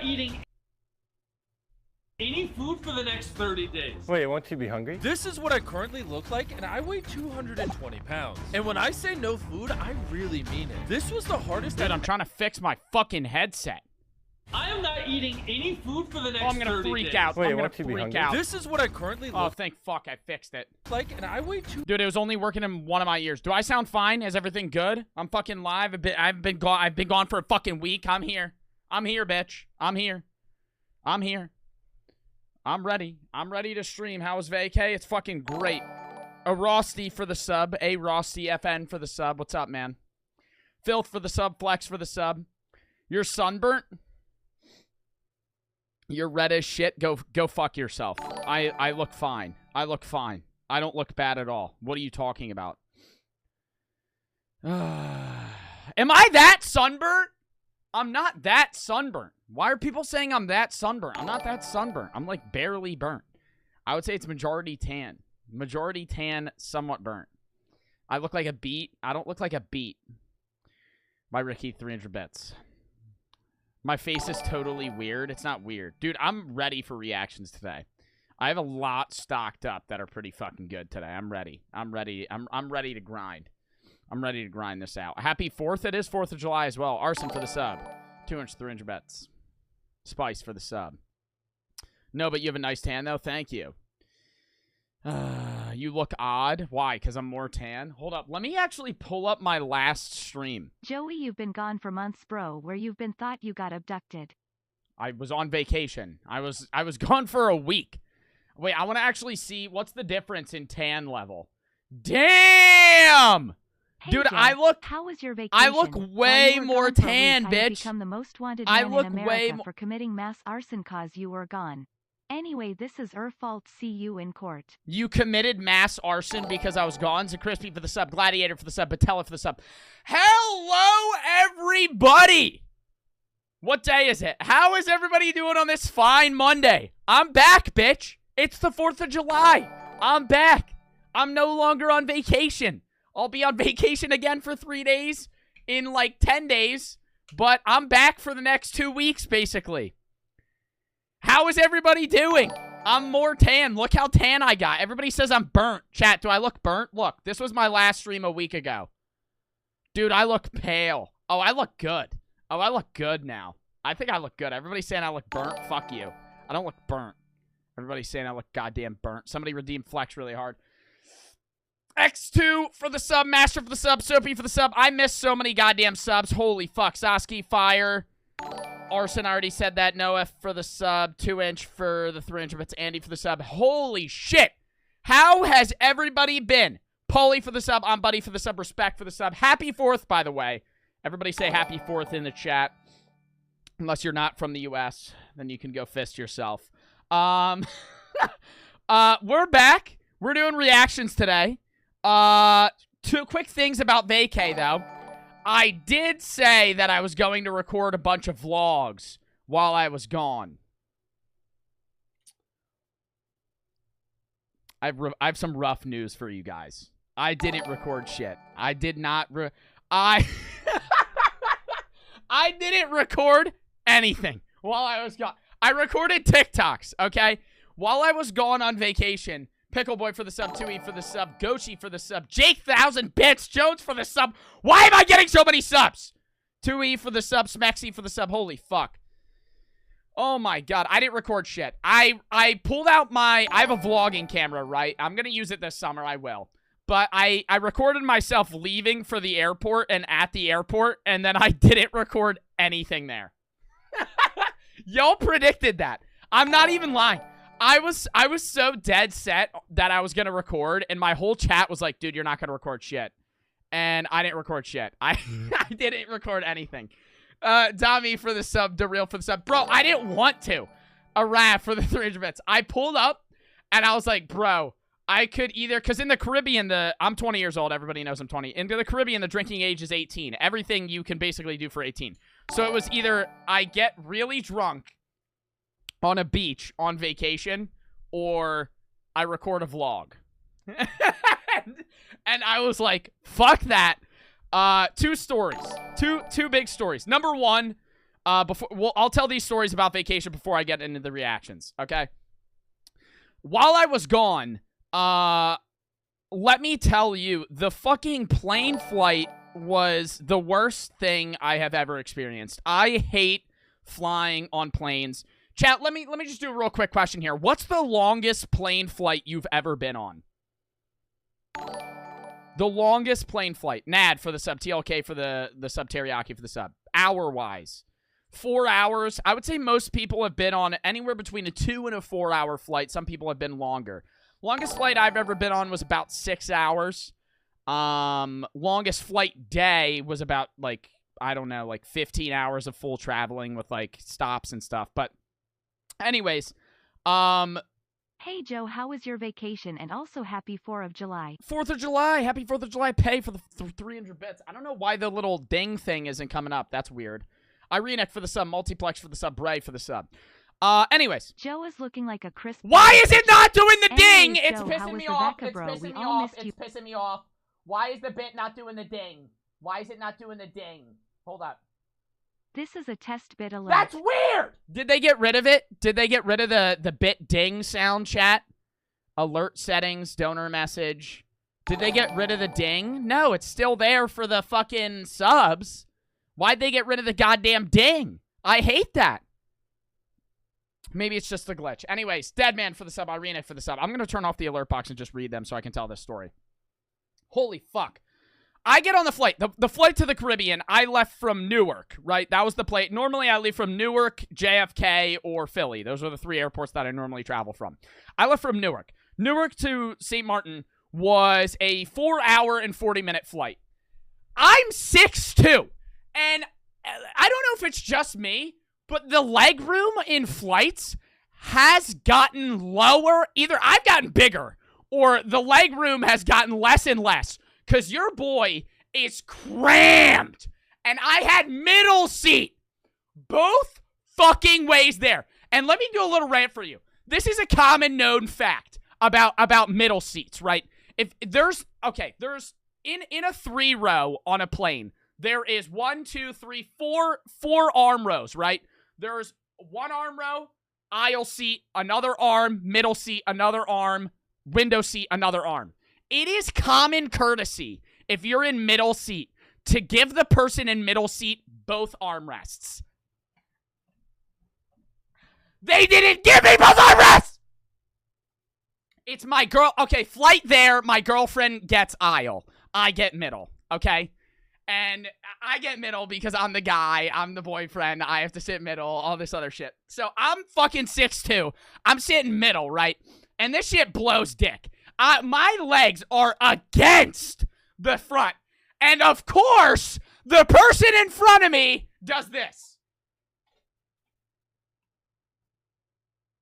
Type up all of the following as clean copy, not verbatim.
eating any food for the next 30 days. Wait, won't you be hungry? This is what I currently look like, and I weigh 220 pounds. And when I say no food, I really mean it. This was the hardest. Dude, I'm trying to fix my fucking headset. I am not eating any food for the next 30 days. I'm gonna freak out. Wait, I'm gonna won't you be freak hungry? out. This is what I currently Oh, look thank fuck I fixed it. like, and I weigh Dude, it was only working in one of my ears. Do I sound fine? Is everything good? I'm fucking live. I've been gone for a fucking week. I'm here. I'm here, bitch. I'm here. I'm here. I'm ready. I'm ready to stream. How was vacay? It's fucking great. A Rosty for the sub. A Rosty FN for the sub. What's up, man? Filth for the sub. Flex for the sub. You're sunburnt? You're red as shit. Go fuck yourself. I look fine. I look fine. I don't look bad at all. What are you talking about? Am I that sunburnt? I'm not that sunburnt. Why are people saying I'm that sunburnt? I'm not that sunburnt. I'm like barely burnt. I would say it's majority tan. Majority tan, somewhat burnt. I look like a beet. I don't look like a beet. By Ricky, 300 bits. My face is totally weird. It's not weird. Dude, I'm ready for reactions today. I have a lot stocked up that are pretty fucking good today. I'm ready. I'm ready. I'm ready to grind. I'm ready to grind this out. Happy 4th. It is 4th of July as well. Arson for the sub. 300 bets. Spice for the sub. No, but you have a nice tan, though. Thank you. You look odd. Why? Because I'm more tan? Hold up. Let me actually pull up my last stream. Joey, you've been gone for months, bro. Where you've been thought you got abducted. I was on vacation. I was gone for a week. Wait, I want to actually see what's the difference in tan level. Damn! Hey, Dude, Jeff, I look. How was your vacation? I look way you were more gone for a tan, week, I bitch. become the most wanted I man look in way America mo- for committing mass arson cause you were gone. Anyway, this is her fault. See you in court. You committed mass arson because I was gone. Crispy for the sub. Gladiator for the sub. Batella for the sub. Hello, everybody! What day is it? How is everybody doing on this fine Monday? I'm back, bitch. It's the 4th of July. I'm back. I'm no longer on vacation. I'll be on vacation again for 3 days in like 10 days. But I'm back for the next 2 weeks, basically. How is everybody doing? I'm more tan. Look how tan I got. Everybody says I'm burnt. Chat, do I look burnt? Look, this was my last stream a week ago. Dude, I look pale. Oh, I look good. Oh, I look good now. I think I look good. Everybody's saying I look burnt. Fuck you. I don't look burnt. Everybody's saying I look goddamn burnt. Somebody redeemed Flex really hard. X2 for the sub. Master for the sub. Soapy for the sub. I missed so many goddamn subs. Holy fuck. Sasuke, fire. Arson, I already said that. Noah for the sub. 2-inch for the 300 bits. Andy for the sub. Holy shit. How has everybody been? Paulie for the sub. I'm Buddy for the sub. Respect for the sub. Happy 4th, by the way. Everybody say happy 4th in the chat. Unless you're not from the U.S., then you can go fist yourself. We're back. We're doing reactions today. 2 quick things about vacay, though. I did say that I was going to record a bunch of vlogs while I was gone. I have some rough news for you guys. I didn't record shit. I did not I didn't record anything while I was gone. I recorded TikToks, okay? While I was gone on vacation. Pickleboy for the sub, 2E for the sub, Gochi for the sub, Jake 1000 bits, Jones for the sub. Why am I getting so many subs? 2E for the sub, Smexy for the sub. Holy fuck. Oh my god, I didn't record shit. I pulled out I have a vlogging camera, right? I'm gonna use it this summer, I will. But I recorded myself leaving for the airport and at the airport, and then I didn't record anything there. Y'all predicted that. I'm not even lying. I was so dead set that I was going to record, and my whole chat was like, dude, you're not going to record shit. And I didn't record shit. I didn't record anything. Dami for the sub, Daryl for the sub. Bro, I didn't want to. Araf for the 300 bits. I pulled up, and I was like, bro, I could either, because in the Caribbean, I'm 20 years old. Everybody knows I'm 20. In the Caribbean, the drinking age is 18. Everything you can basically do for 18. So it was either I get really drunk on a beach on vacation, or I record a vlog. And I was like, fuck that. 2 stories. Two big stories. Number one, I'll tell these stories about vacation before I get into the reactions, okay? While I was gone, let me tell you, the fucking plane flight was the worst thing I have ever experienced. I hate flying on planes. Chat, let me just do a real quick question here. What's the longest plane flight you've ever been on? The longest plane flight. Nad for the sub. TLK for the sub. Teriyaki for the sub. Hour-wise. 4 hours. I would say most people have been on anywhere between a 2 and a 4 hour flight. Some people have been longer. Longest flight I've ever been on was about 6 hours. Longest flight day was about, like, I don't know, like 15 hours of full traveling with, like, stops and stuff. But anyways, Hey Joe, how was your vacation? And also happy 4th of July. 4th of July. Happy 4th of July. Pay for the 300 bits. I don't know why the little ding thing isn't coming up. That's weird. Irenek for the sub. Multiplex for the sub. Bray for the sub. Anyways. Joe is looking like a crisp. Why is it not doing the ding? Anyways, It's Joe, pissing how me was off. the It's Becca, bro? pissing We me all off. missed you. It's pissing me off. Why is the bit not doing the ding? Why is it not doing the ding? Hold up. This is a test bit alert. That's weird! Did they get rid of it? Did they get rid of the bit ding sound, chat? Alert settings, donor message. Did they get rid of the ding? No, it's still there for the fucking subs. Why'd they get rid of the goddamn ding? I hate that. Maybe it's just a glitch. Anyways, Deadman for the sub, Irene for the sub. I'm going to turn off the alert box and just read them so I can tell this story. Holy fuck. I get on the flight. The flight to the Caribbean, I left from Newark, right? That was the plane. Normally, I leave from Newark, JFK, or Philly. Those are the 3 airports that I normally travel from. I left from Newark. Newark to St. Martin was a 4 hour and 40-minute flight. I'm 6'2", and I don't know if it's just me, but the leg room in flights has gotten lower. Either I've gotten bigger, or the leg room has gotten less and less, because your boy is crammed, and I had middle seat both fucking ways there. And let me do a little rant for you. This is a common known fact about middle seats, right? If there's in a 3-row on a plane, there is 1, 2, 3, 4 arm rows, right? There's 1 arm row, aisle seat, another arm, middle seat, another arm, window seat, another arm. It is common courtesy, if you're in middle seat, to give the person in middle seat both armrests. They didn't give me both armrests! It's my girl. Okay, flight there, my girlfriend gets aisle. I get middle, okay? And I get middle because I'm the guy, I'm the boyfriend, I have to sit middle, all this other shit. So I'm fucking 6'2". I'm sitting middle, right? And this shit blows dick. My legs are against the front. And of course, the person in front of me does this.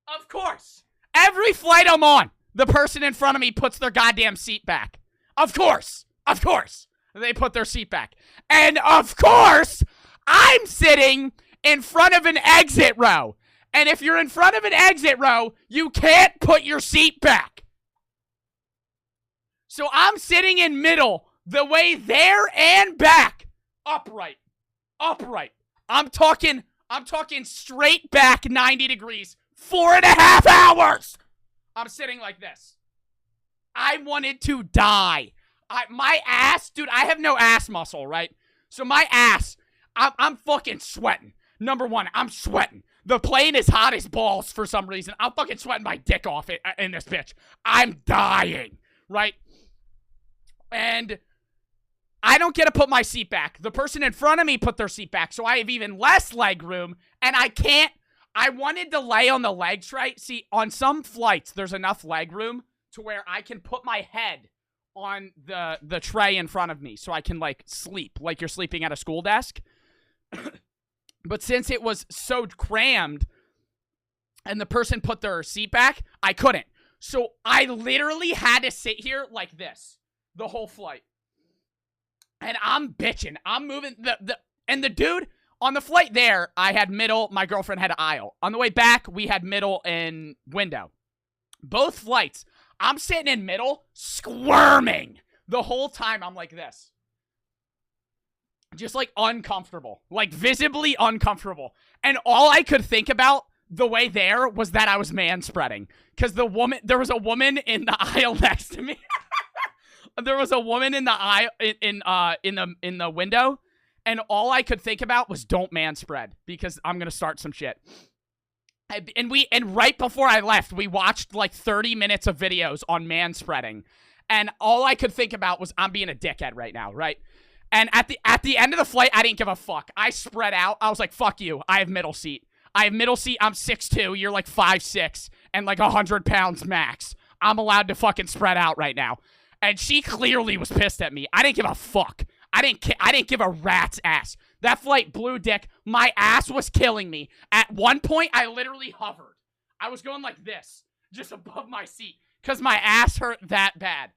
Of course. Every flight I'm on, the person in front of me puts their goddamn seat back. Of course. Of course. They put their seat back. And of course, I'm sitting in front of an exit row. And if you're in front of an exit row, you can't put your seat back. So I'm sitting in middle, the way there and back. Upright. Upright. I'm talking straight back 90 degrees. 4.5 hours. I'm sitting like this. I wanted to die. My ass, dude, I have no ass muscle, right? So my ass, I'm fucking sweating. Number one, I'm sweating. The plane is hot as balls for some reason. I'm fucking sweating my dick off in this bitch. I'm dying, right? And I don't get to put my seat back. The person in front of me put their seat back, so I have even less leg room, and I can't. I wanted to lay on the legs, right? See, on some flights, there's enough leg room to where I can put my head on the tray in front of me so I can, like, sleep, like you're sleeping at a school desk. But since it was so crammed and the person put their seat back, I couldn't. So I literally had to sit here like this the whole flight. And I'm bitching. I'm moving. And the dude, on the flight there, I had middle. My girlfriend had aisle. On the way back, we had middle and window. Both flights, I'm sitting in middle, squirming. The whole time, I'm like this. Just, like, uncomfortable. Like, visibly uncomfortable. And all I could think about the way there was that I was man-spreading. Because there was a woman in the aisle next to me. There was a woman in the aisle, in the window. And all I could think about was don't man-spread. Because I'm going to start some shit. And right before I left, we watched, like, 30 minutes of videos on man-spreading. And all I could think about was I'm being a dickhead right now, right? And at the end of the flight, I didn't give a fuck. I spread out. I was like, fuck you. I have middle seat. I'm 6'2". You're like 5'6", and like 100 pounds max. I'm allowed to fucking spread out right now. And she clearly was pissed at me. I didn't give a fuck. I didn't give a rat's ass. That flight blew dick. My ass was killing me. At one point, I literally hovered. I was going like this, just above my seat, because my ass hurt that bad.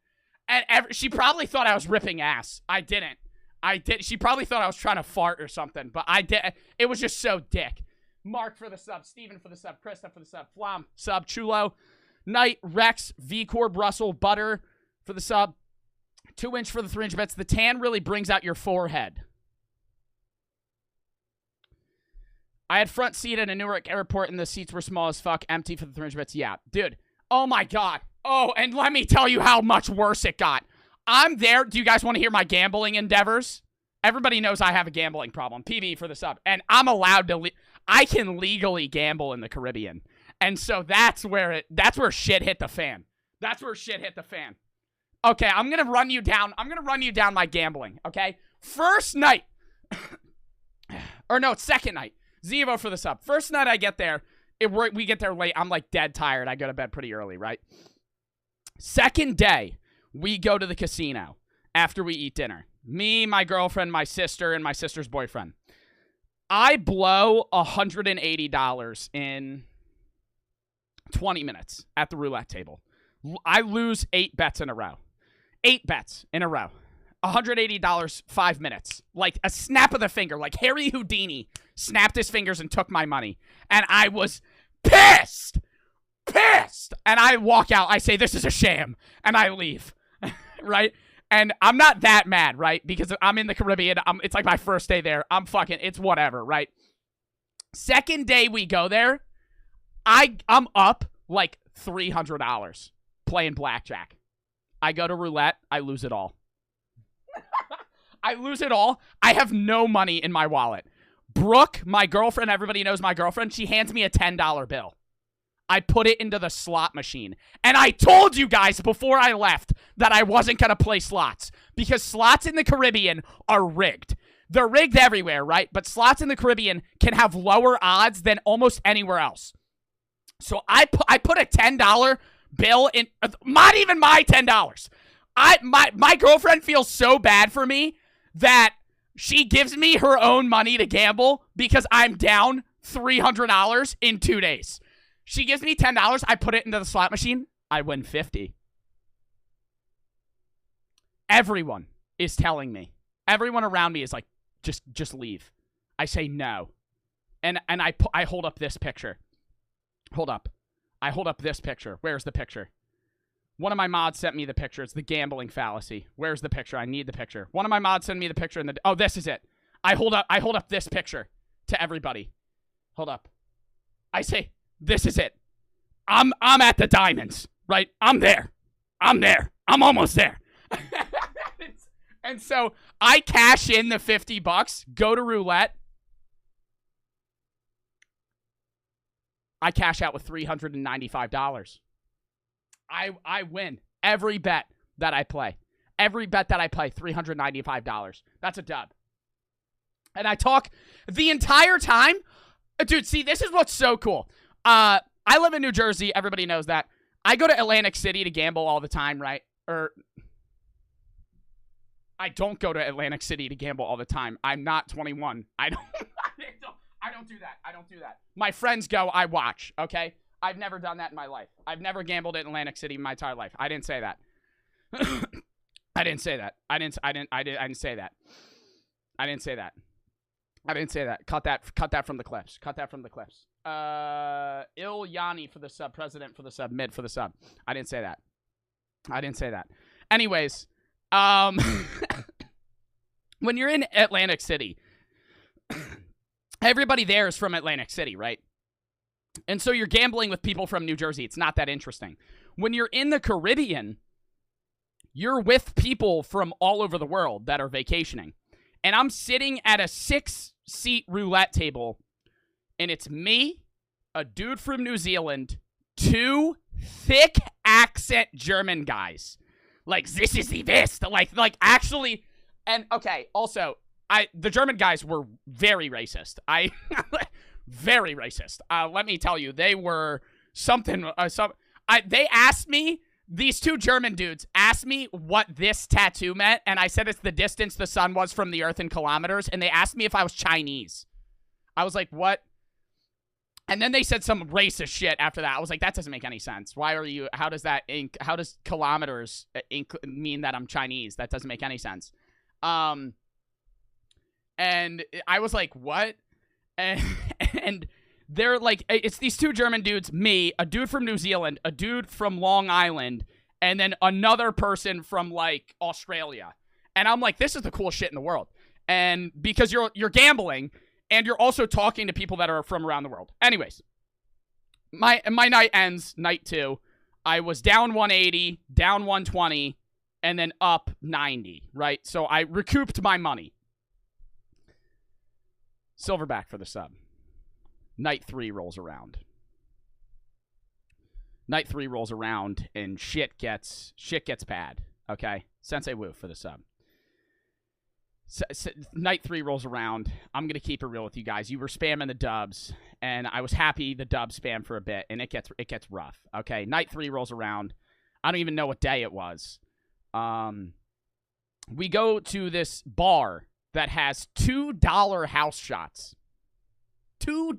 And she probably thought I was ripping ass. I didn't. She probably thought I was trying to fart or something, but I did. It was just so dick. Mark for the sub, Steven for the sub, Krista for the sub, Flom, sub, Chulo, Knight, Rex, V-Corb, Russell, Butter for the sub, 2-inch for the 3-inch bets. The tan really brings out your forehead. I had front seat at a Newark airport and the seats were small as fuck, empty for the 3-inch bets. Yeah, dude. Oh my God. Oh, and let me tell you how much worse it got. I'm there. Do you guys want to hear my gambling endeavors? Everybody knows I have a gambling problem. PB for the sub. And I'm allowed to... I can legally gamble in the Caribbean. And so that's where shit hit the fan. That's where shit hit the fan. Okay, I'm going to run you down. I'm going to run you down my gambling, okay? First night. Or no, it's second night. Zevo for the sub. First night I get there. We get there late. I'm like dead tired. I go to bed pretty early, right? Second day. We go to the casino after we eat dinner. Me, my girlfriend, my sister, and my sister's boyfriend. I blow $180 in 20 minutes at the roulette table. I lose 8 bets in a row. 8 bets in a row. $180, 5 minutes. Like a snap of the finger. Like Harry Houdini snapped his fingers and took my money. And I was pissed. Pissed. And I walk out. I say, this is a sham. And I leave. Right? And I'm not that mad, right? Because I'm in the Caribbean. It's like my first day there. It's whatever, right? Second day we go there, I'm up like $300 playing blackjack. I go to roulette. I lose it all. I lose it all. I have no money in my wallet. Brooke, my girlfriend, everybody knows my girlfriend, she hands me a $10 bill. I put it into the slot machine. And I told you guys before I left that I wasn't going to play slots. Because slots in the Caribbean are rigged. They're rigged everywhere, right? But slots in the Caribbean can have lower odds than almost anywhere else. So I put a $10 bill in, not even my $10. My girlfriend feels so bad for me that she gives me her own money to gamble because I'm down $300 in 2 days. She gives me $10. I put it into the slot machine. I win 50. Everyone is telling me. Everyone around me is like, just leave. I say no. And I hold up this picture. Hold up. I hold up this picture. Where's the picture? One of my mods sent me the picture. It's the gambling fallacy. Where's the picture? I need the picture. One of my mods sent me the picture. Oh, this is it. I hold up this picture to everybody. Hold up. I say, this is it. I'm at the diamonds, right? I'm there. I'm almost there. And so I cash in the $50, go to roulette. I cash out with $395. I win every bet that I play. Every bet that I play, $395. That's a dub. And I talk the entire time. Dude, see, this is what's so cool. I live in New Jersey. Everybody knows that. I go to Atlantic City to gamble all the time, right? Or I don't go to Atlantic City to gamble all the time. I'm not 21. I don't do that. I don't do that. My friends go, I watch, okay? I've never done that in my life. I've never gambled in Atlantic City in my entire life. I didn't say that. I didn't say that. I didn't say that. I didn't say that. I didn't say that. Cut that from the clips. Cut that from the clips. Ilyani for the sub, president for the sub, mid for the sub. I didn't say that. I didn't say that. Anyways, when you're in Atlantic City, everybody there is from Atlantic City, right? And so you're gambling with people from New Jersey. It's not that interesting. When you're in the Caribbean, you're with people from all over the world that are vacationing. And I'm sitting at a 6-seat roulette table, and it's me, a dude from New Zealand, 2 thick accent German guys. Like, this is the best. Like actually, and okay, also, the German guys were very racist. Very racist. Let me tell you, they were something, they asked me, these 2 German dudes asked me what this tattoo meant, and I said it's the distance the sun was from the earth in kilometers, and they asked me if I was Chinese. I was like, what? And then they said some racist shit after that. I was like, that doesn't make any sense. Why are you, how does kilometers mean that I'm Chinese? That doesn't make any sense. And I was like, what? And they're like, it's these 2 German dudes, me, a dude from New Zealand, a dude from Long Island, and then another person from, like, Australia. And I'm like, this is the coolest shit in the world. And because you're gambling, and you're also talking to people that are from around the world. Anyways, my night ends, night 2. I was down 180, down 120, and then up 90, right? So I recouped my money. Silverback for the sub. Night 3 rolls around. Night 3 rolls around, and shit gets bad, okay? Sensei Wu for the sub. Night 3 rolls around. I'm going to keep it real with you guys. You were spamming the dubs, and I was happy the dub spam for a bit, and it gets rough, okay? Night 3 rolls around. I don't even know what day it was. We go to this bar that has $2 house shots. $2.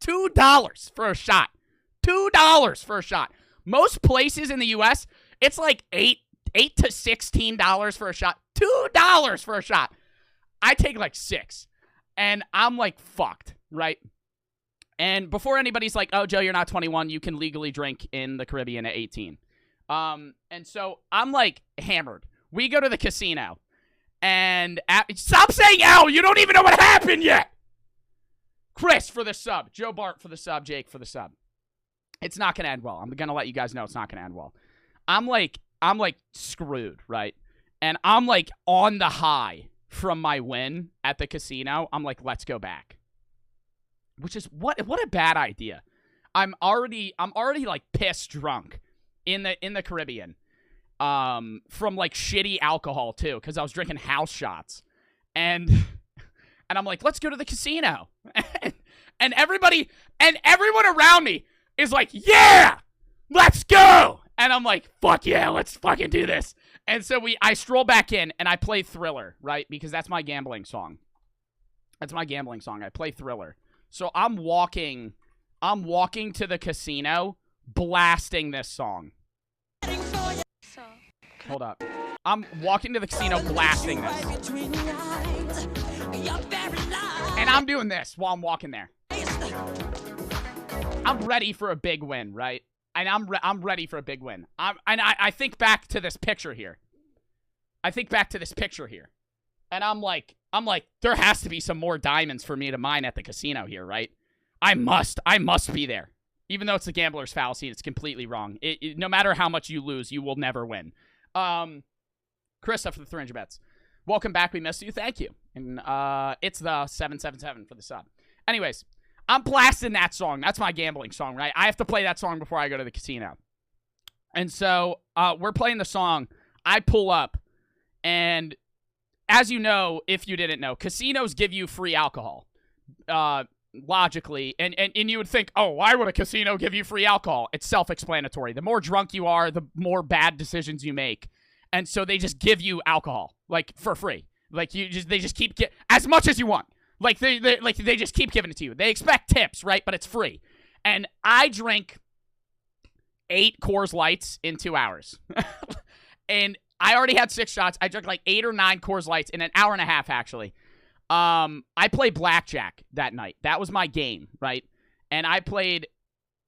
$2 for a shot. $2 for a shot. Most places in the U.S., it's like $8 to $16 for a shot. $2 for a shot. I take like 6. And I'm like fucked, right? And before anybody's like, oh, Joe, you're not 21. You can legally drink in the Caribbean at 18. And so I'm like hammered. We go to the casino. And stop saying L. You don't even know what happened yet. Chris for the sub. Joe Bart for the sub. Jake for the sub. It's not going to end well. I'm going to let you guys know it's not going to end well. I'm like screwed, right? And I'm like on the high from my win at the casino. I'm like, let's go back. Which is what a bad idea. I'm already like pissed drunk in the Caribbean. From like shitty alcohol too, because I was drinking house shots. And I'm like, let's go to the casino. and everyone around me is like, yeah, let's go. And I'm like, fuck yeah, let's fucking do this. And so I stroll back in and I play Thriller, right? Because that's my gambling song. That's my gambling song. I play Thriller. So I'm walking to the casino blasting this song. Hold up. I'm walking to the casino blasting this. And I'm doing this while I'm walking there. I'm ready for a big win, right? And I'm ready for a big win. I think back to this picture here. And I'm like, there has to be some more diamonds for me to mine at the casino here, right? I must be there. Even though it's the gambler's fallacy, it's completely wrong. No matter how much you lose, you will never win. Krista for the 300 bets. Welcome back. We missed you. Thank you. And it's the 777 for the sub. Anyways, I'm blasting that song. That's my gambling song, right? I have to play that song before I go to the casino. And so we're playing the song. I pull up. And as you know, if you didn't know, casinos give you free alcohol. Logically. And you would think, oh, why would a casino give you free alcohol? It's self-explanatory. The more drunk you are, the more bad decisions you make. And so they just give you alcohol, like, for free. Like, they just keep as much as you want. Like, they just keep giving it to you. They expect tips, right? But it's free. And I drink 8 Coors Lights in 2 hours. And I already had 6 shots. I drank like 8 or 9 Coors Lights in an hour and a half, actually. I played blackjack that night. That was my game, right? And I played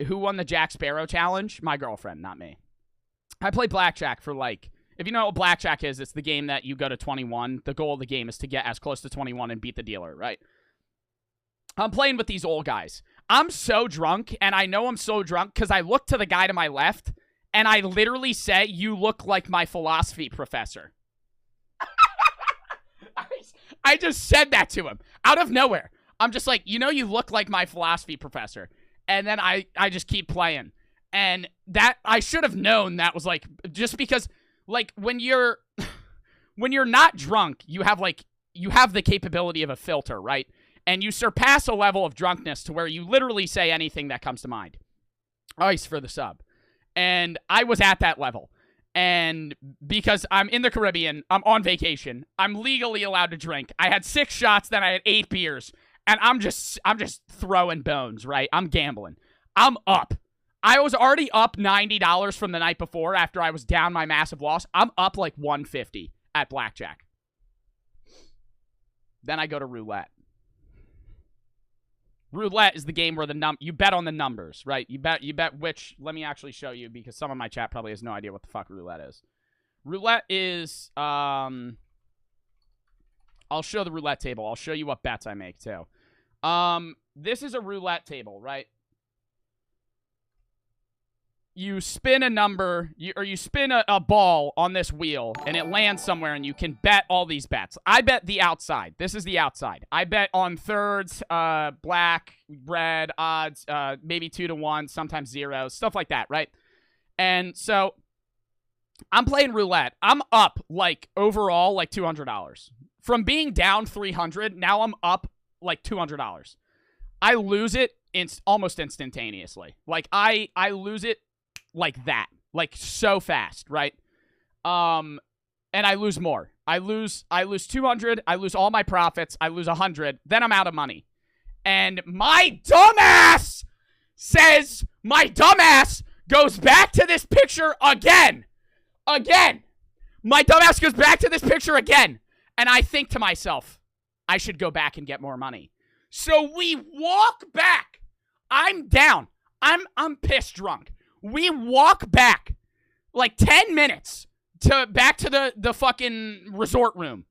who won the Jack Sparrow challenge? My girlfriend, not me. I played blackjack for like, If you know what blackjack is, it's the game that you go to 21. The goal of the game is to get as close to 21 and beat the dealer, right? I'm playing with these old guys. I'm so drunk, and I know I'm so drunk because I look to the guy to my left, and I literally say, "You look like my philosophy professor." I just said that to him out of nowhere. I'm just like, you look like my philosophy professor. And then I just keep playing. And that, I should have known that was like, just because, like, when you're not drunk, you have the capability of a filter, right? And you surpass a level of drunkenness to where you literally say anything that comes to mind. Ice for the sub. And I was at that level. And because I'm in the Caribbean, I'm on vacation, I'm legally allowed to drink. I had 6 shots, then I had 8 beers. And I'm just throwing bones, right? I'm gambling. I'm up. I was already up $90 from the night before after I was down my massive loss. I'm up like $150 at blackjack. Then I go to roulette. Roulette is the game where you bet on the numbers, right? You bet which, let me actually show you because some of my chat probably has no idea what the fuck roulette is. Roulette is, I'll show the roulette table. I'll show you what bets I make too. This is a roulette table, right? You spin a number, you spin a ball on this wheel, and it lands somewhere, and you can bet all these bets. I bet the outside. This is the outside. I bet on thirds, black, red, odds, maybe 2 to 1, sometimes zeros, stuff like that, right? And so I'm playing roulette. I'm up, like, overall, like $200. From being down $300, now I'm up, like, $200. I lose it almost instantaneously. Like, I lose it like that, like so fast, right? And I lose more. I lose 200. I lose all my profits. I lose 100. Then I'm out of money. And my dumbass goes back to this picture again. My dumbass goes back to this picture again. And I think to myself, I should go back and get more money. So we walk back. I'm down. I'm pissed drunk. We walk back like 10 minutes back to the fucking resort room.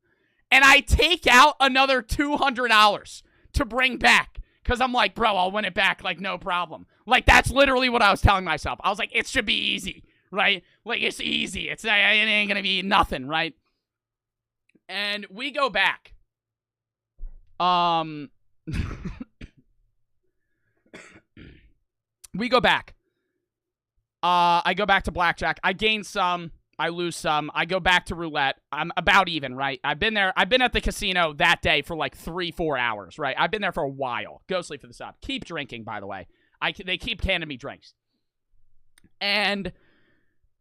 And I take out another $200 to bring back. Because I'm like, bro, I'll win it back, like, no problem. Like, that's literally what I was telling myself. I was like, it should be easy, right? Like, it's easy. It ain't gonna be nothing, right? And we go back. We go back. I go back to blackjack. I gain some. I lose some. I go back to roulette. I'm about even, right? I've been there. I've been at the casino that day for like 3-4 hours, right? I've been there for a while. Ghostly for the sub. Keep drinking, by the way. They keep canning me drinks. And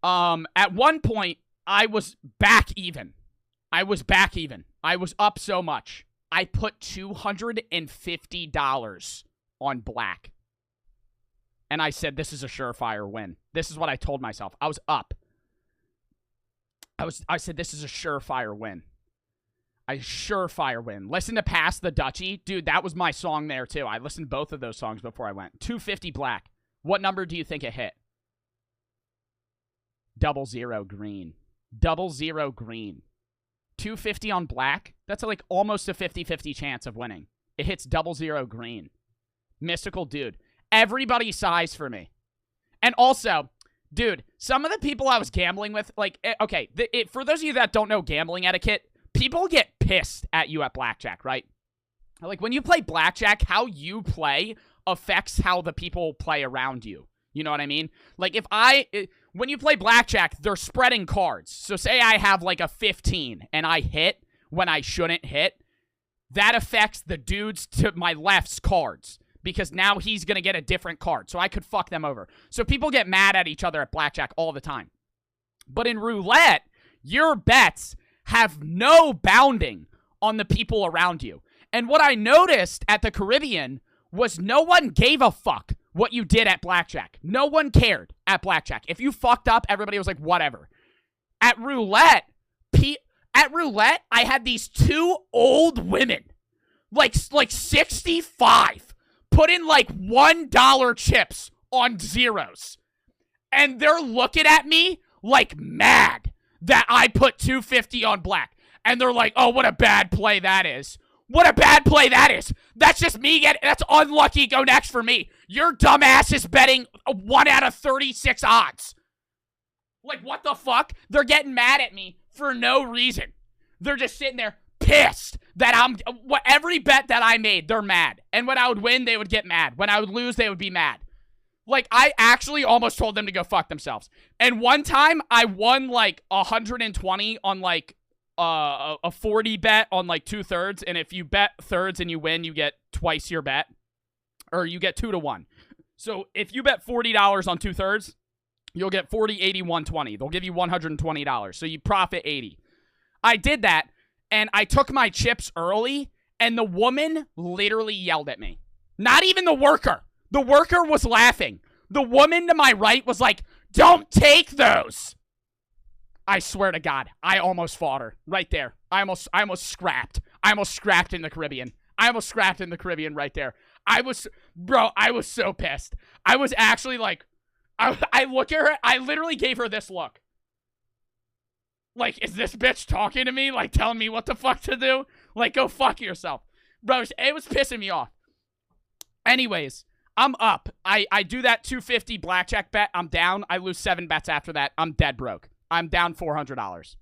at one point, I was back even. I was up so much. I put $250 on black. And I said, this is a surefire win. This is what I told myself. I was up. I said, this is a surefire win. Listen to Pass the Dutchie. Dude, that was my song there, too. I listened to both of those songs before I went. 250 black. What number do you think it hit? 00 green. 00 green. 250 on black? That's like almost a 50-50 chance of winning. It hits 00 green. Mystical dude. Everybody sighs for me. And also, dude, some of the people I was gambling with, like, okay, for those of you that don't know gambling etiquette, people get pissed at you at blackjack, right? Like, when you play blackjack, how you play affects how the people play around you. You know what I mean? Like, when you play blackjack, they're spreading cards. So say I have, like, a 15 and I hit when I shouldn't hit. That affects the dudes to my left's cards. Because now he's going to get a different card. So I could fuck them over. So people get mad at each other at blackjack all the time. But in roulette, your bets have no bounding on the people around you. And what I noticed at the Caribbean was no one gave a fuck what you did at blackjack. No one cared at blackjack. If you fucked up, everybody was like, whatever. At roulette, I had these 2 old women, like 65, put in like $1 chips on zeros. And they're looking at me like mad. that I put 250 on black. And they're like, oh, what a bad play that is. What a bad play that is. That's just me that's unlucky. Go next for me. Your dumbass is betting 1 out of 36 odds. Like, what the fuck? They're getting mad at me for no reason. They're just sitting there pissed that every bet that I made, they're mad. And when I would win, they would get mad. When I would lose, they would be mad. Like, I actually almost told them to go fuck themselves. And one time, I won, like, 120 on, like, a 40 bet on, like, 2/3. And if you bet thirds and you win, you get twice your bet. Or you get 2 to 1. So, if you bet $40 on 2/3, you'll get 40, 80, 120. They'll give you $120. So, you profit 80. I did that, and I took my chips early, and the woman literally yelled at me. Not even the worker. The worker was laughing. The woman to my right was like, don't take those. I swear to God, I almost fought her right there. I almost scrapped. I almost scrapped in the Caribbean. I almost scrapped in the Caribbean right there. I was so pissed. I was actually like, I look at her, I literally gave her this look. Like, is this bitch talking to me? Like, telling me what the fuck to do? Like, go fuck yourself. Bro, it was pissing me off. Anyways, I'm up. I do that 250 blackjack bet. I'm down. I lose 7 bets after that. I'm dead broke. I'm down $400.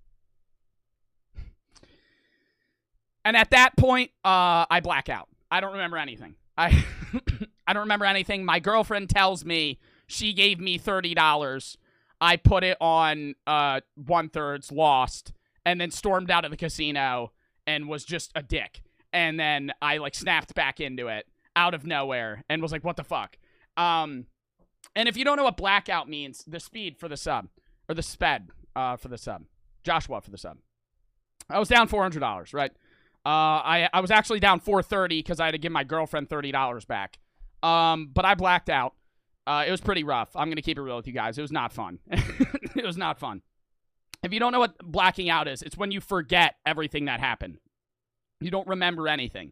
And at that point, I black out. I don't remember anything. I don't remember anything. My girlfriend tells me she gave me $30. I put it on 1/3, lost, and then stormed out of the casino and was just a dick. And then I, like, snapped back into it out of nowhere and was like, what the fuck? And if you don't know what blackout means, the speed for the sub, or the sped for the sub. Joshua for the sub. I was down $400, right? I was actually down $430 because I had to give my girlfriend $30 back. But I blacked out. It was pretty rough. I'm going to keep it real with you guys. It was not fun. It was not fun. If you don't know what blacking out is, it's when you forget everything that happened. You don't remember anything.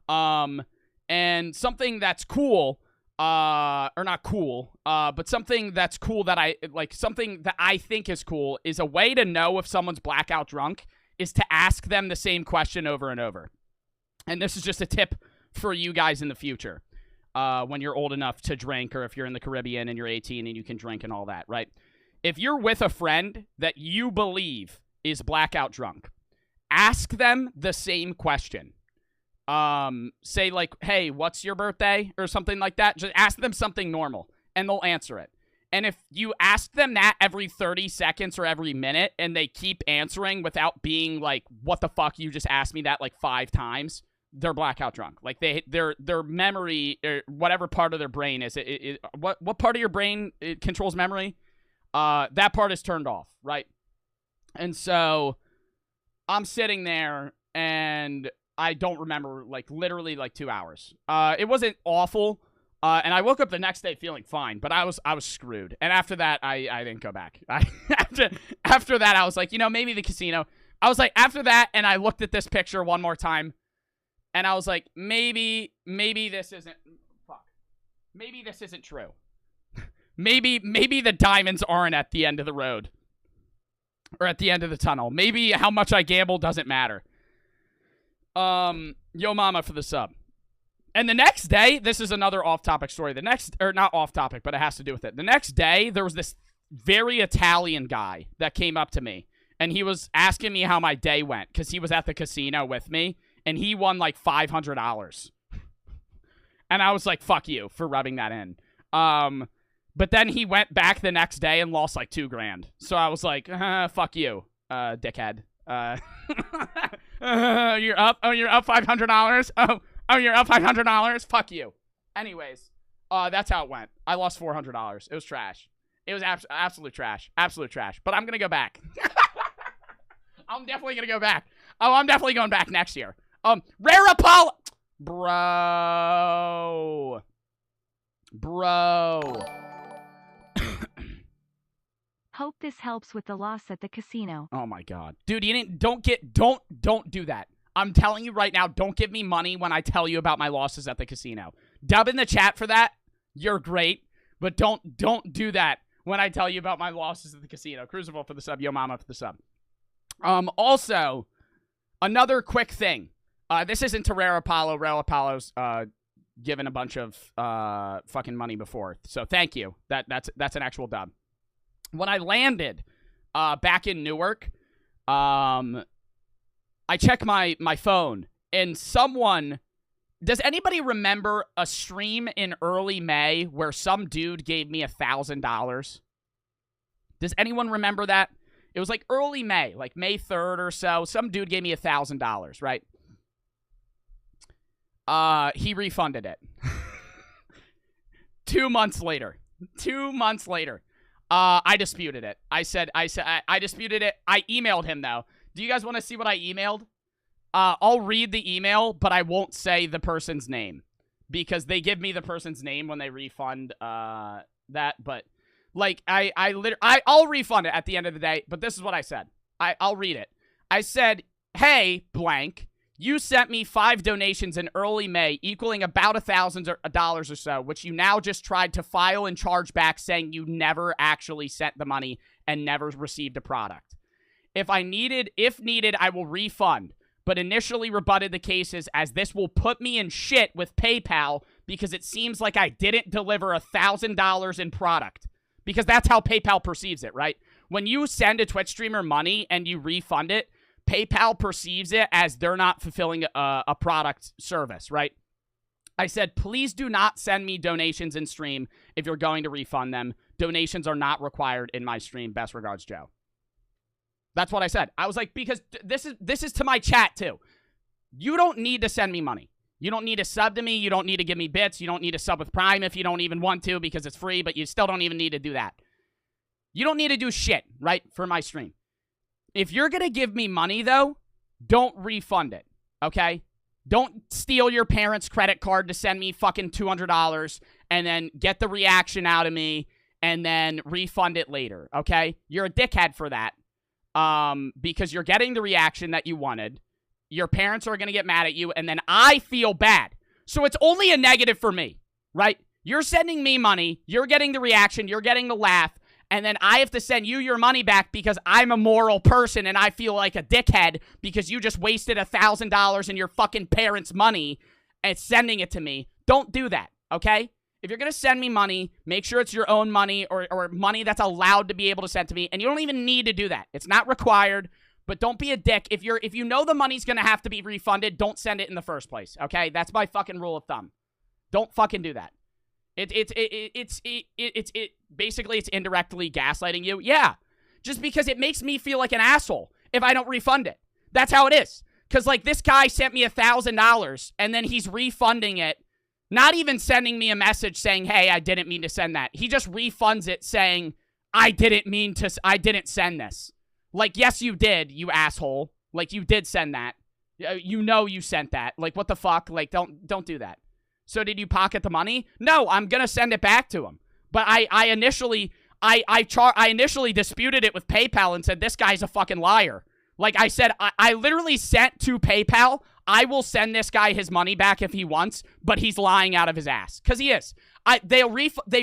And something that's cool, or not cool, but something that's cool that something that I think is cool is a way to know if someone's blackout drunk is to ask them the same question over and over. And this is just a tip for you guys in the future. When you're old enough to drink, or if you're in the Caribbean and you're 18 and you can drink and all that, right? If you're with a friend that you believe is blackout drunk, ask them the same question. Say like, hey, what's your birthday? Or something like that. Just ask them something normal and they'll answer it. And if you ask them that every 30 seconds or every minute and they keep answering without being like, what the fuck, you just asked me that like 5 times, they're blackout drunk. Like their memory, or whatever part of their brain is, what part of your brain controls memory? That part is turned off, right? And so I'm sitting there and I don't remember, like, literally, like, 2 hours. It wasn't awful, and I woke up the next day feeling fine, but I was screwed. And after that, I didn't go back. After that, I was like, you know, maybe the casino. I was like, after that, and I looked at this picture one more time, and I was like, maybe this isn't, maybe this isn't true. maybe the diamonds aren't at the end of the road, or at the end of the tunnel. Maybe how much I gamble doesn't matter. Yo mama for the sub. And the next day, this is another off-topic story. Not off-topic, but it has to do with it. The next day, there was this very Italian guy that came up to me, and he was asking me how my day went, because he was at the casino with me, and he won like $500. And I was like, fuck you for rubbing that in. But then he went back the next day and lost like $2,000. So I was like, fuck you, dickhead. You're up? Oh, you're up $500? Oh, you're up $500? Fuck you. Anyways, that's how it went. I lost $400. It was trash. It was absolute trash. Absolute trash. But I'm gonna go back. I'm definitely gonna go back. Oh, I'm definitely going back next year. Rare Apollo, bro. Hope this helps with the loss at the casino. Oh my god. Dude, don't do that. I'm telling you right now, don't give me money when I tell you about my losses at the casino. Dub in the chat for that. You're great, but don't do that when I tell you about my losses at the casino. Crucible for the sub. Yo mama for the sub. Also, another quick thing. This isn't to Rare Apollo. Rare Apollo's given a bunch of fucking money before. So thank you. That's an actual dub. When I landed back in Newark, I check my phone, and someone... Does anybody remember a stream in early May where some dude gave me $1,000? Does anyone remember that? It was like early May, like May 3rd or so. Some dude gave me $1,000, right? He refunded it. 2 months later. 2 months later. I disputed it. I disputed it. I emailed him, though. Do you guys want to see what I emailed? I'll read the email, but I won't say the person's name. Because they give me the person's name when they refund that. But, like, I'll refund it at the end of the day. But this is what I said. I'll read it. I said, hey, blank, you sent me 5 donations in early May, equaling about $1,000 or so, which you now just tried to file and charge back, saying you never actually sent the money and never received a product. If needed, I will refund, but initially rebutted the cases as this will put me in shit with PayPal because it seems like I didn't deliver $1,000 in product. Because that's how PayPal perceives it, right? When you send a Twitch streamer money and you refund it, PayPal perceives it as they're not fulfilling a product service, right? I said, please do not send me donations in stream if you're going to refund them. Donations are not required in my stream. Best regards, Joe. That's what I said. I was like, because this is to my chat, too. You don't need to send me money. You don't need to sub to me. You don't need to give me bits. You don't need to sub with Prime if you don't even want to because it's free, but you still don't even need to do that. You don't need to do shit, right, for my stream. If you're going to give me money, though, don't refund it, okay? Don't steal your parents' credit card to send me fucking $200 and then get the reaction out of me and then refund it later, okay? You're a dickhead for that because you're getting the reaction that you wanted. Your parents are going to get mad at you, and then I feel bad. So it's only a negative for me, right? You're sending me money. You're getting the reaction. You're getting the laugh. And then I have to send you your money back because I'm a moral person and I feel like a dickhead because you just wasted $1,000 in your fucking parents' money and sending it to me. Don't do that, okay? If you're going to send me money, make sure it's your own money or money that's allowed to be able to send to me. And you don't even need to do that. It's not required, but don't be a dick. If you know the money's going to have to be refunded, don't send it in the first place, okay? That's my fucking rule of thumb. Don't fucking do that. Basically it's indirectly gaslighting you. Yeah. Just because it makes me feel like an asshole if I don't refund it. That's how it is. Because, like, this guy sent me $1,000 and then he's refunding it, not even sending me a message saying, hey, I didn't mean to send that. He just refunds it saying, I didn't send this. Like, yes, you did, you asshole. Like, you did send that. You know you sent that. Like, what the fuck? Like, don't do that. So did you pocket the money? No, I'm going to send it back to him. But I initially disputed it with PayPal and said, this guy's a fucking liar. Like I said, I literally sent to PayPal, I will send this guy his money back if he wants, but he's lying out of his ass. Because he is. They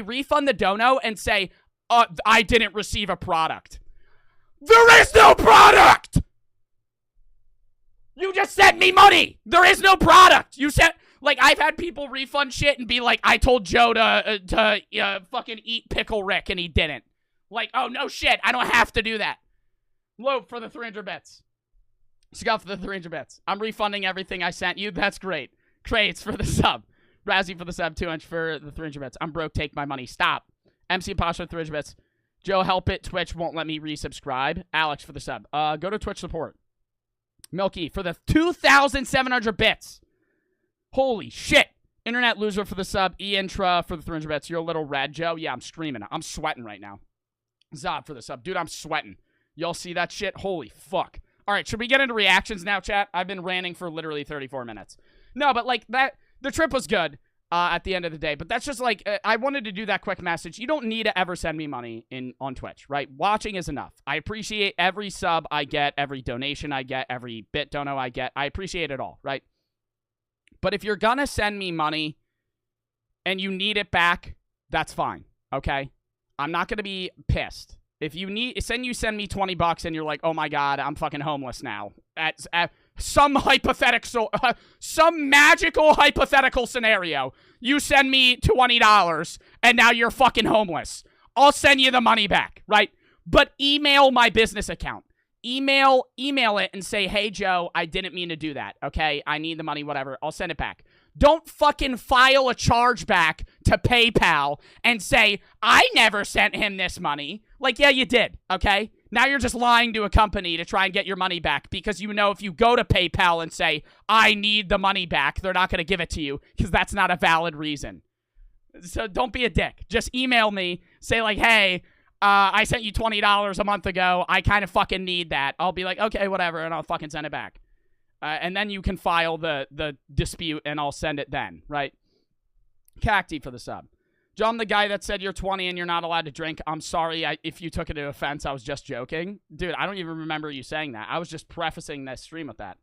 refund the dono and say, I didn't receive a product. There is no product! You just sent me money! There is no product! You sent... Like, I've had people refund shit and be like, I told Joe to fucking eat Pickle Rick, and he didn't. Like, oh, no shit, I don't have to do that. Lope for the 300 bits. Scuff for the 300 bits. I'm refunding everything I sent you. That's great. Crates for the sub. Razzie for the sub. 2-inch for the 300 bits. I'm broke. Take my money. Stop. MC Pasha 300 bits. Joe, help it. Twitch won't let me resubscribe. Alex for the sub. Go to Twitch support. Milky for the 2,700 bits. Holy shit. Internet loser for the sub. E-intra for the 300 bits. You're a little red, Joe. Yeah, I'm screaming. I'm sweating right now. Zob for the sub. Dude, I'm sweating. Y'all see that shit? Holy fuck. All right, should we get into reactions now, chat? I've been ranting for literally 34 minutes. No, but like that, the trip was good at the end of the day. But that's just like, I wanted to do that quick message. You don't need to ever send me money on Twitch, right? Watching is enough. I appreciate every sub I get, every donation I get, every bit dono I get. I appreciate it all, right? But if you're gonna send me money and you need it back, that's fine, okay? I'm not going to be pissed. If you send me 20 bucks and you're like, oh my God, I'm fucking homeless now. At some magical hypothetical scenario, you send me $20 and now you're fucking homeless. I'll send you the money back, right? But email my business account. Email it and say, hey, Joe, I didn't mean to do that, okay? I need the money, whatever. I'll send it back. Don't fucking file a chargeback to PayPal and say, I never sent him this money. Like, yeah, you did, okay? Now you're just lying to a company to try and get your money back because you know if you go to PayPal and say, I need the money back, they're not going to give it to you because that's not a valid reason. So don't be a dick. Just email me. Say like, hey, I sent you $20 a month ago. I kind of fucking need that. I'll be like, okay, whatever, and I'll fucking send it back. And then you can file the dispute, and I'll send it then, right? Cacti for the sub. Joe, I'm the guy that said you're 20 and you're not allowed to drink. I'm sorry if you took it to offense. I was just joking. Dude, I don't even remember you saying that. I was just prefacing this stream with that.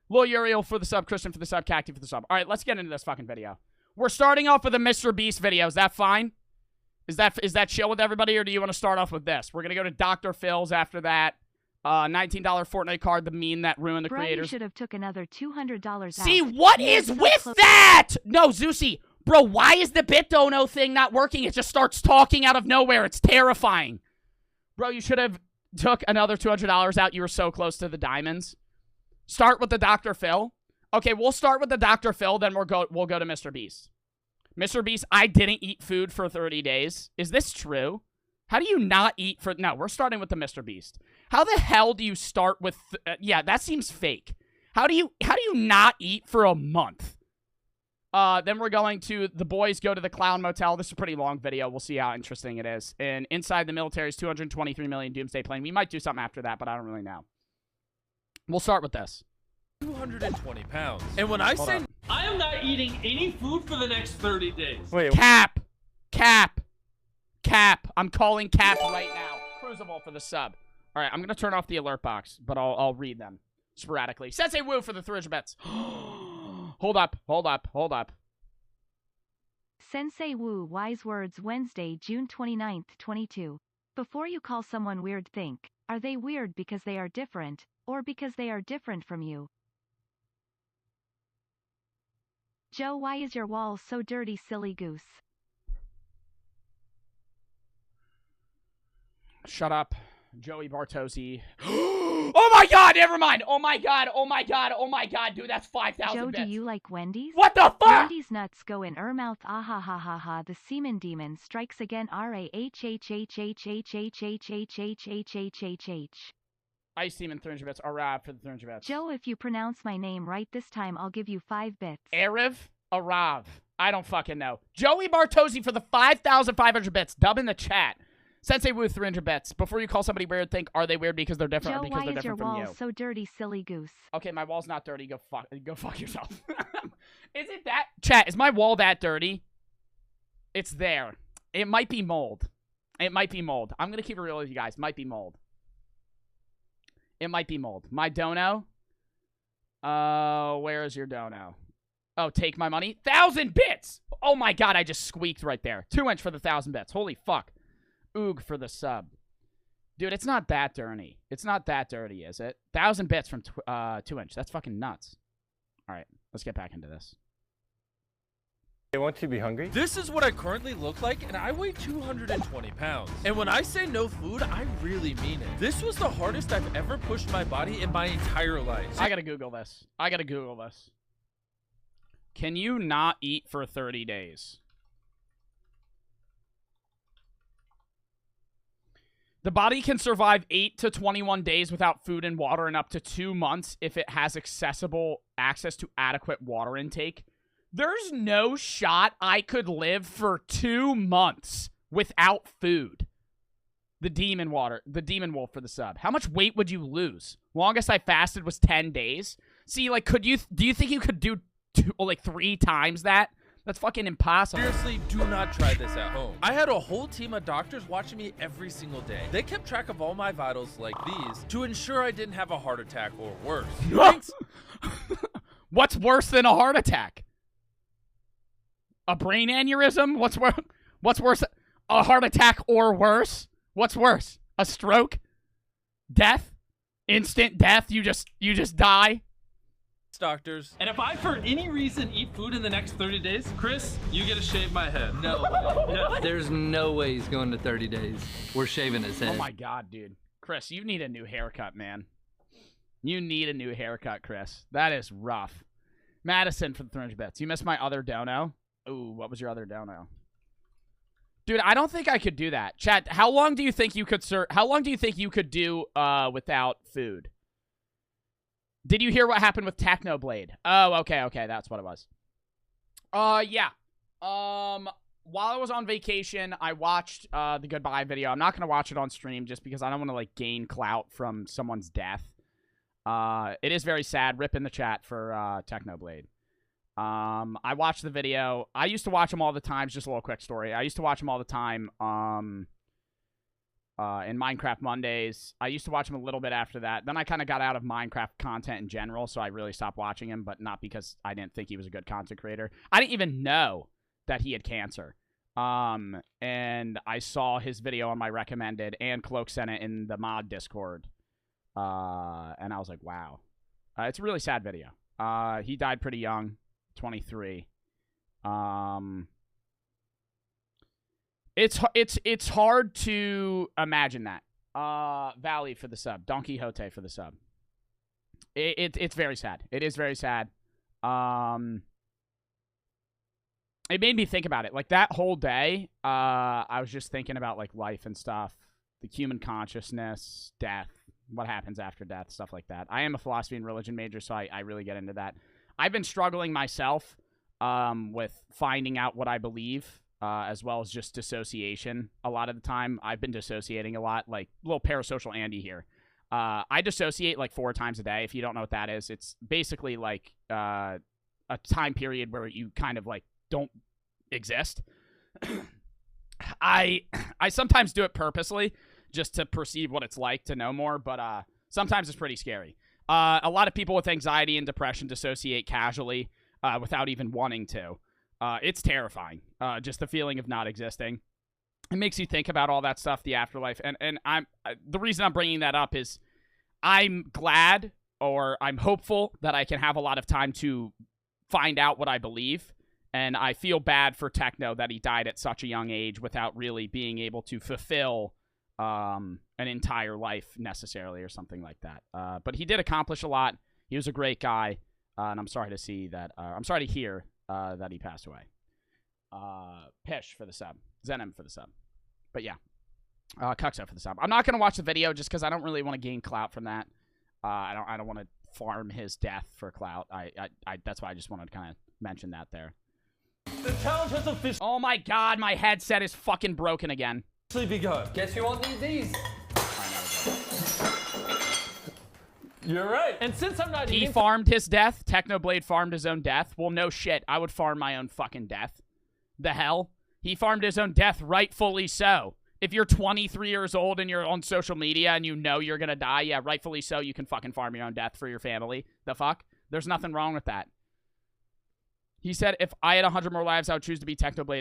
Lil Uriel for the sub, Christian for the sub, Cacti for the sub. All right, let's get into this fucking video. We're starting off with a Mr. Beast video. Is that fine? Is that chill with everybody, or do you want to start off with this? We're going to go to Dr. Phil's after that. $19 Fortnite card, the meme that ruined the creators. You should have took another $200 See, out. what is with that? No, Zeusy. Bro, why is the BitDono thing not working? It just starts talking out of nowhere. It's terrifying. Bro, you should have took another $200 out. You were so close to the diamonds. Start with the Dr. Phil. Okay, we'll start with the Dr. Phil, then we'll go to Mr. Beast. Mr. Beast, I didn't eat food for 30 days. Is this true? How do you not eat for... No, we're starting with the Mr. Beast. How the hell do you start with... yeah, that seems fake. How do you not eat for a month? Then we're going to... The boys go to the Clown Motel. This is a pretty long video. We'll see how interesting it is. And inside the military's 223 million Doomsday plane. We might do something after that, but I don't really know. We'll start with this. 220 pounds. And when I say... I am not eating any food for the next 30 days. Wait, Cap. I'm calling Cap right now. Crucible for the sub. All right, I'm going to turn off the alert box, but I'll read them sporadically. Sensei Woo for the 300 bets. Hold up. Sensei Woo Wise Words Wednesday, June 29th, 22. Before you call someone weird, think, are they weird because they are different, or because they are different from you? Joe, why is your wall so dirty, silly goose? Shut up. Joey Bartolozzi. Oh my god, never mind. Oh my god. Dude, that's 5,000 Joe, bits. do you like Wendy's? What the fuck? Wendy's nuts go in mouth. Ah ha ha ha ha. The semen demon strikes again. RAHHHHHHHHHHHHHHH. Ice Demon 300 bits. Arav for the 300 bits. Joe, if you pronounce my name right this time, I'll give you 5 bits. Arav? Arav. I don't fucking know. Joey Bartolozzi for the 5,500 bits. Dub in the chat. Sensei Woo 300 bets. Before you call somebody weird, think, are they weird because they're different Joe, or because why they're is your different from wall you? so dirty, silly goose? Okay, my wall's not dirty. Go fuck yourself. Is it that? Chat, is my wall that dirty? It's there. It might be mold. I'm going to keep it real with you guys. Might be mold. It might be mold. My dono? Where is your dono? Oh, take my money? 1,000 bits! Oh my god, I just squeaked right there. 2-inch for the 1,000 bits. Holy fuck. Oog for the sub. Dude, it's not that dirty. It's not that dirty, is it? 1,000 bits from 2-inch. That's fucking nuts. Alright, let's get back into this. won't you be hungry? This is what I currently look like, and I weigh 220 pounds. And when I say no food, I really mean it. This was the hardest I've ever pushed my body in my entire life. I gotta Google this. Can you not eat for 30 days? The body can survive 8 to 21 days without food and water and up to 2 months if it has access to adequate water intake. There's no shot I could live for 2 months without food. The Demon Wolf for the sub. How much weight would you lose? Longest I fasted was 10 days. See, like, do you think you could do 3 times that? That's fucking impossible. Seriously, do not try this at home. I had a whole team of doctors watching me every single day. They kept track of all my vitals like these to ensure I didn't have a heart attack or worse. What's worse than a heart attack? A brain aneurysm? What's worse? A heart attack or worse? What's worse? A stroke? Death? Instant death? You just die? Doctors. And if I, for any reason, eat food in the next 30 days, Chris, you get to shave my head. No way. Yeah. There's no way he's going to 30 days. We're shaving his head. Oh my god, dude. Chris, you need a new haircut, man. You need a new haircut, Chris. That is rough. Madison for the 300 bits. You missed my other dono. Ooh, what was your other dono? Dude, I don't think I could do that. Chat, how long do you think you could do without food? Did you hear what happened with Technoblade? Oh, okay, that's what it was. Yeah. While I was on vacation, I watched the goodbye video. I'm not going to watch it on stream just because I don't want to, like, gain clout from someone's death. It is very sad. Rip in the chat for Technoblade. I watched the video. I used to watch them all the time. Just a little quick story. I used to watch them all the time in Minecraft Mondays. I used to watch him a little bit after that. Then I kind of got out of Minecraft content in general, so I really stopped watching him, but not because I didn't think he was a good content creator. I didn't even know that he had cancer. And I saw his video on my recommended, and Cloak sent it in the mod Discord. And I was like, wow. It's a really sad video. He died pretty young, 23. It's hard to imagine that. Valley for the sub. Don Quixote for the sub. It's very sad. It is very sad. It made me think about it. Like, that whole day, I was just thinking about, like, life and stuff. The human consciousness, death, what happens after death, stuff like that. I am a philosophy and religion major, so I really get into that. I've been struggling myself with finding out what I believe. As well as just dissociation. A lot of the time, I've been dissociating a lot, like little parasocial Andy here. I dissociate like 4 times a day. If you don't know what that is, it's basically like a time period where you kind of like don't exist. I sometimes do it purposely just to perceive what it's like to know more, but sometimes it's pretty scary. A lot of people with anxiety and depression dissociate casually without even wanting to. It's terrifying, just the feeling of not existing. It makes you think about all that stuff, the afterlife, and the reason I'm bringing that up is I'm glad, or I'm hopeful, that I can have a lot of time to find out what I believe, and I feel bad for Techno that he died at such a young age without really being able to fulfill an entire life necessarily, or something like that. But he did accomplish a lot. He was a great guy, and I'm sorry to see that. I'm sorry to hear that he passed away. Pish for the sub. Zenim for the sub. But yeah. Cuxo for the sub. I'm not going to watch the video just because I don't really want to gain clout from that. I don't want to farm his death for clout. That's why I just wanted to kind of mention that there. The challenge has officially Oh my god, my headset is fucking broken again. begun. Guess who won't need these? You're right. And since I'm not He eating, farmed his death. Technoblade farmed his own death. Well, no shit. I would farm my own fucking death. The hell? He farmed his own death, rightfully so. If you're 23 years old and you're on social media and you know you're gonna die, yeah, rightfully so, you can fucking farm your own death for your family. The fuck? There's nothing wrong with that. He said, if I had 100 more lives, I would choose to be Technoblade.